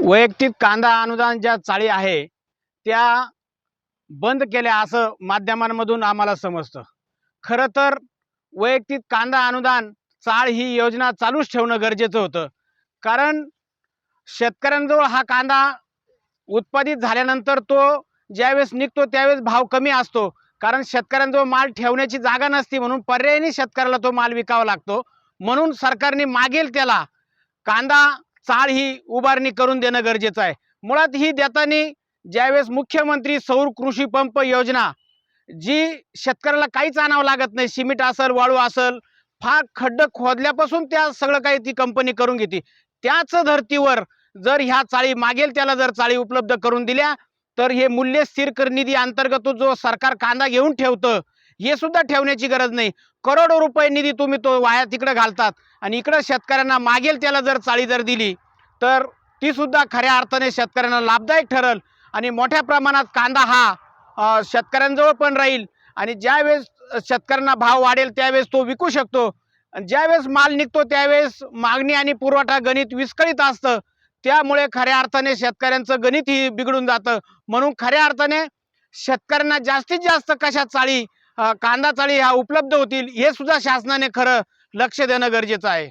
वैयक्तिक कांदा अनुदान ज्या चाळी आहे त्या बंद केल्या असं माध्यमांमधून आम्हाला समजतं। खरं तर वैयक्तिक कांदा अनुदान चाळ ही योजना चालूच ठेवणं गरजेचं होतं, कारण शेतकऱ्यांजवळ हा कांदा उत्पादित झाल्यानंतर तो ज्यावेळेस निघतो त्यावेळेस भाव कमी असतो, कारण शेतकऱ्यांजवळ माल ठेवण्याची जागा नसते, म्हणून पर्यायी शेतकऱ्याला तो माल विकावा लागतो। म्हणून सरकारने मागेल त्याला कांदा चाळ ही उभारणी करून देणं गरजेचं आहे। मुळात ही देताना ज्यावेळेस मुख्यमंत्री सौर कृषी पंप योजना जी शेतकऱ्याला काहीच आणावं लागत नाही, सिमेंट असेल वाळू असेल फार खड्डे खोदल्यापासून त्या सगळं काही ती कंपनी करून घेते, त्याच धर्तीवर जर ह्या चाळी मागेल त्याला जर चाळी उपलब्ध करून दिल्या तर हे मूल्य स्थिर कर निधी अंतर्गत जो सरकार कांदा घेऊन ठेवतं हे सुद्धा ठेवण्याची गरज नाही। करोडो रुपये निधी तुम्ही तो वाया तिकडे घालतात आणि इकडे शेतकऱ्यांना मागेल त्याला जर चाळी जर दिली तर ती सुद्धा खऱ्या अर्थाने शेतकऱ्यांना लाभदायक ठरेल आणि मोठ्या प्रमाणात कांदा हा शेतकऱ्यांजवळ पण राहील आणि ज्यावेळेस शेतकऱ्यांना भाव वाढेल त्यावेळेस तो विकू शकतो। ज्यावेळेस माल निघतो त्यावेळेस मागणी आणि पुरवठा गणित विस्कळीत असतं, त्यामुळे खऱ्या अर्थाने शेतकऱ्यांचं गणित ही बिघडून जातं। म्हणून खऱ्या अर्थाने शेतकऱ्यांना जास्तीत जास्त कशा चाळी कांदा चाळी ह्या उपलब्ध होतील हे सुद्धा शासनाने खरं लक्ष देणं गरजेचं आहे।